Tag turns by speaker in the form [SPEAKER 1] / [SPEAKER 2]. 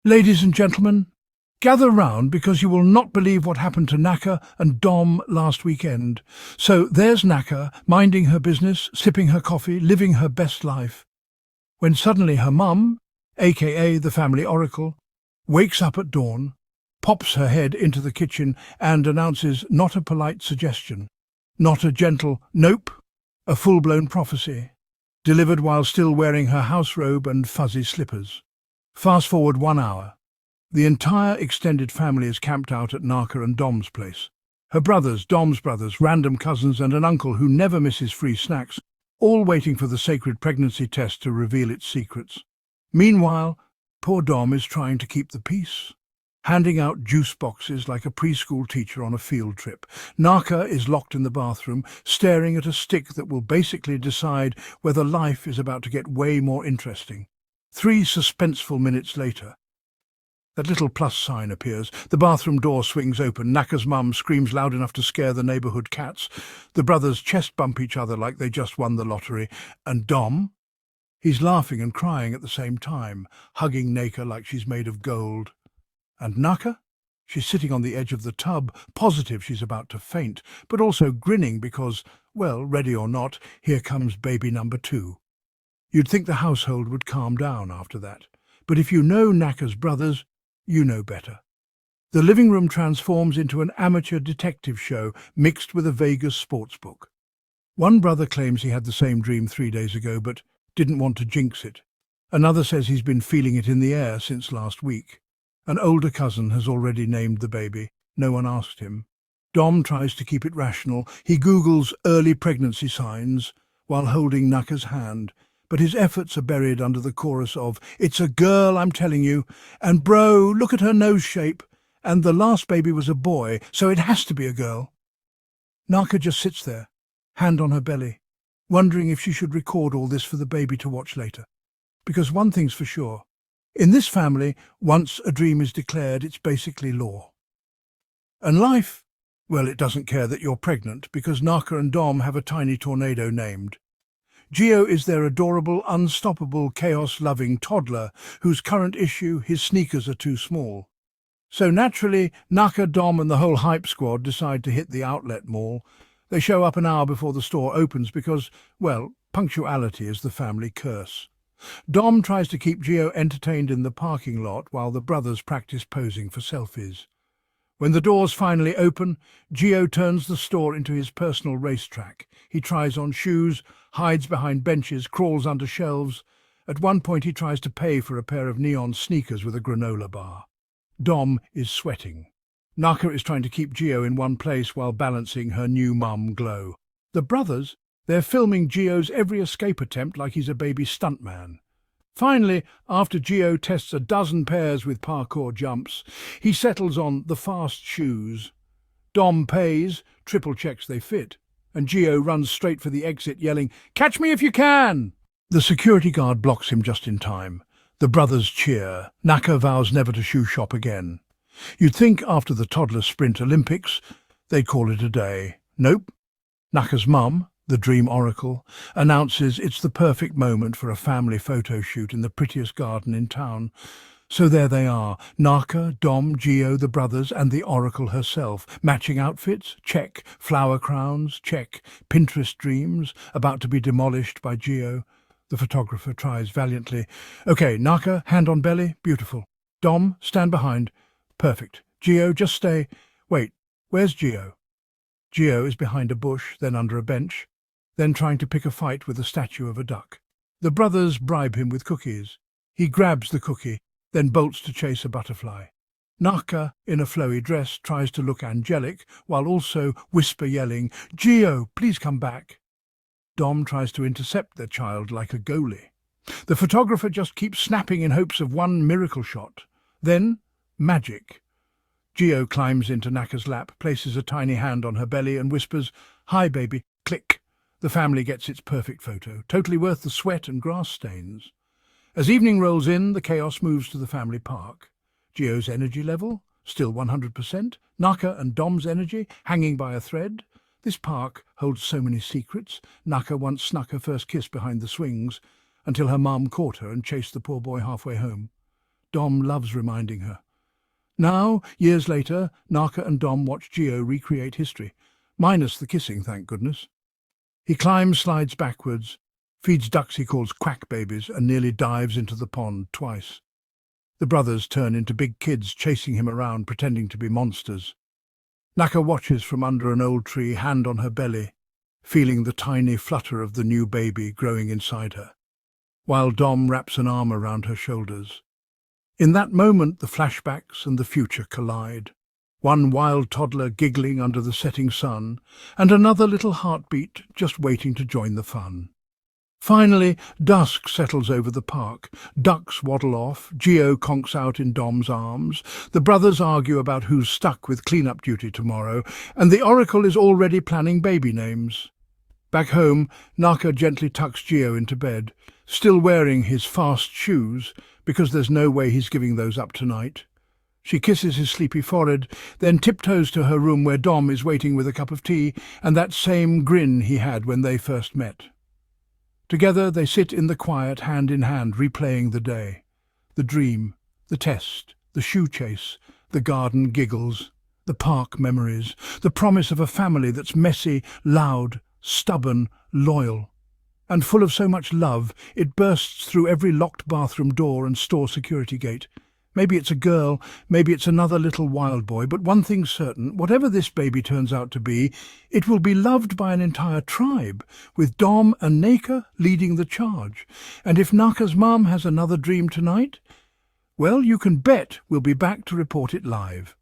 [SPEAKER 1] Ladies and gentlemen, gather round because you will not believe what happened to Naka and Dom last weekend. So there's Naka, minding her business, sipping her coffee, living her best life, when suddenly her mum, aka the family oracle, wakes up at dawn, pops her head into the kitchen and announces not a polite suggestion, not a gentle nope, a full-blown prophecy, delivered while still wearing her house robe and fuzzy slippers. Fast forward 1 hour. The entire extended family is camped out at Naka and Dom's place. Her brothers, Dom's brothers, random cousins and an uncle who never misses free snacks, all waiting for the sacred pregnancy test to reveal its secrets. Meanwhile, poor Dom is trying to keep the peace, handing out juice boxes like a preschool teacher on a field trip. Naka is locked in the bathroom, staring at a stick that will basically decide whether life is about to get way more interesting. 3 suspenseful minutes later, that little plus sign appears. The bathroom door swings open. Naka's mum screams loud enough to scare the neighbourhood cats. The brothers chest bump each other like they just won the lottery. And Dom? He's laughing and crying at the same time, hugging Naka like she's made of gold. And Naka? She's sitting on the edge of the tub, positive she's about to faint, but also grinning because, well, ready or not, here comes baby number 2. You'd think the household would calm down after that. But if you know Naka's brothers, you know better. The living room transforms into an amateur detective show mixed with a Vegas sports book. One brother claims he had the same dream 3 days ago but didn't want to jinx it. Another says he's been feeling it in the air since last week. An older cousin has already named the baby. No one asked him. Dom tries to keep it rational. He Googles early pregnancy signs while holding Naka's hand. But his efforts are buried under the chorus of, "It's a girl, I'm telling you," and "Bro, look at her nose shape," and "the last baby was a boy, so it has to be a girl." Naka just sits there, hand on her belly, wondering if she should record all this for the baby to watch later. Because one thing's for sure, in this family, once a dream is declared, it's basically law. And life, well, it doesn't care that you're pregnant because Naka and Dom have a tiny tornado named. Gio is their adorable, unstoppable, chaos-loving toddler whose current issue, his sneakers are too small. So naturally, Naka, Dom and the whole hype squad decide to hit the outlet mall. They show up an hour before the store opens because, well, punctuality is the family curse. Dom tries to keep Gio entertained in the parking lot while the brothers practice posing for selfies. When the doors finally open, Gio turns the store into his personal racetrack. He tries on shoes, hides behind benches, crawls under shelves. At one point he tries to pay for a pair of neon sneakers with a granola bar. Dom is sweating. Naka is trying to keep Gio in one place while balancing her new mum glow. The brothers, they're filming Gio's every escape attempt like he's a baby stuntman. Finally, after Gio tests a dozen pairs with parkour jumps, he settles on the fast shoes. Dom pays, triple checks they fit, and Gio runs straight for the exit yelling, "Catch me if you can!" The security guard blocks him just in time. The brothers cheer. Naka vows never to shoe shop again. You'd think after the toddler sprint Olympics, they'd call it a day. Nope. Naka's mum, the dream oracle, announces it's the perfect moment for a family photo shoot in the prettiest garden in town. So there they are, Naka, Dom, Gio, the brothers, and the oracle herself. Matching outfits? Check. Flower crowns? Check. Pinterest dreams? About to be demolished by Gio. The photographer tries valiantly. Okay, Naka, hand on belly? Beautiful. Dom, stand behind. Perfect. Gio, just stay. Wait, where's Gio? Gio is behind a bush, then under a bench, then trying to pick a fight with the statue of a duck. The brothers bribe him with cookies. He grabs the cookie, then bolts to chase a butterfly. Naka, in a flowy dress, tries to look angelic, while also whisper-yelling, "Gio, please come back." Dom tries to intercept their child like a goalie. The photographer just keeps snapping in hopes of one miracle shot. Then, magic. Gio climbs into Naka's lap, places a tiny hand on her belly and whispers, "Hi, baby." Click. The family gets its perfect photo, totally worth the sweat and grass stains. As evening rolls in, the chaos moves to the family park. Gio's energy level, still 100%. Naka and Dom's energy, hanging by a thread. This park holds so many secrets. Naka once snuck her first kiss behind the swings, until her mum caught her and chased the poor boy halfway home. Dom loves reminding her. Now, years later, Naka and Dom watch Geo recreate history. Minus the kissing, thank goodness. He climbs slides backwards, feeds ducks he calls quack babies, and nearly dives into the pond twice. The brothers turn into big kids chasing him around, pretending to be monsters. Naka watches from under an old tree, hand on her belly, feeling the tiny flutter of the new baby growing inside her, while Dom wraps an arm around her shoulders. In that moment, the flashbacks and the future collide. One wild toddler giggling under the setting sun, and another little heartbeat just waiting to join the fun. Finally, dusk settles over the park. Ducks waddle off, Geo conks out in Dom's arms, the brothers argue about who's stuck with clean-up duty tomorrow, and the Oracle is already planning baby names. Back home, Naka gently tucks Geo into bed, still wearing his fast shoes, because there's no way he's giving those up tonight. She kisses his sleepy forehead, then tiptoes to her room where Dom is waiting with a cup of tea and that same grin he had when they first met. Together they sit in the quiet, hand in hand, replaying the day. The dream, the test, the shoe chase, the garden giggles, the park memories, the promise of a family that's messy, loud, stubborn, loyal. And full of so much love, it bursts through every locked bathroom door and store security gate. Maybe it's a girl, maybe it's another little wild boy, but one thing's certain, whatever this baby turns out to be, it will be loved by an entire tribe, with Dom and Naka leading the charge. And if Naka's mum has another dream tonight, well, you can bet we'll be back to report it live.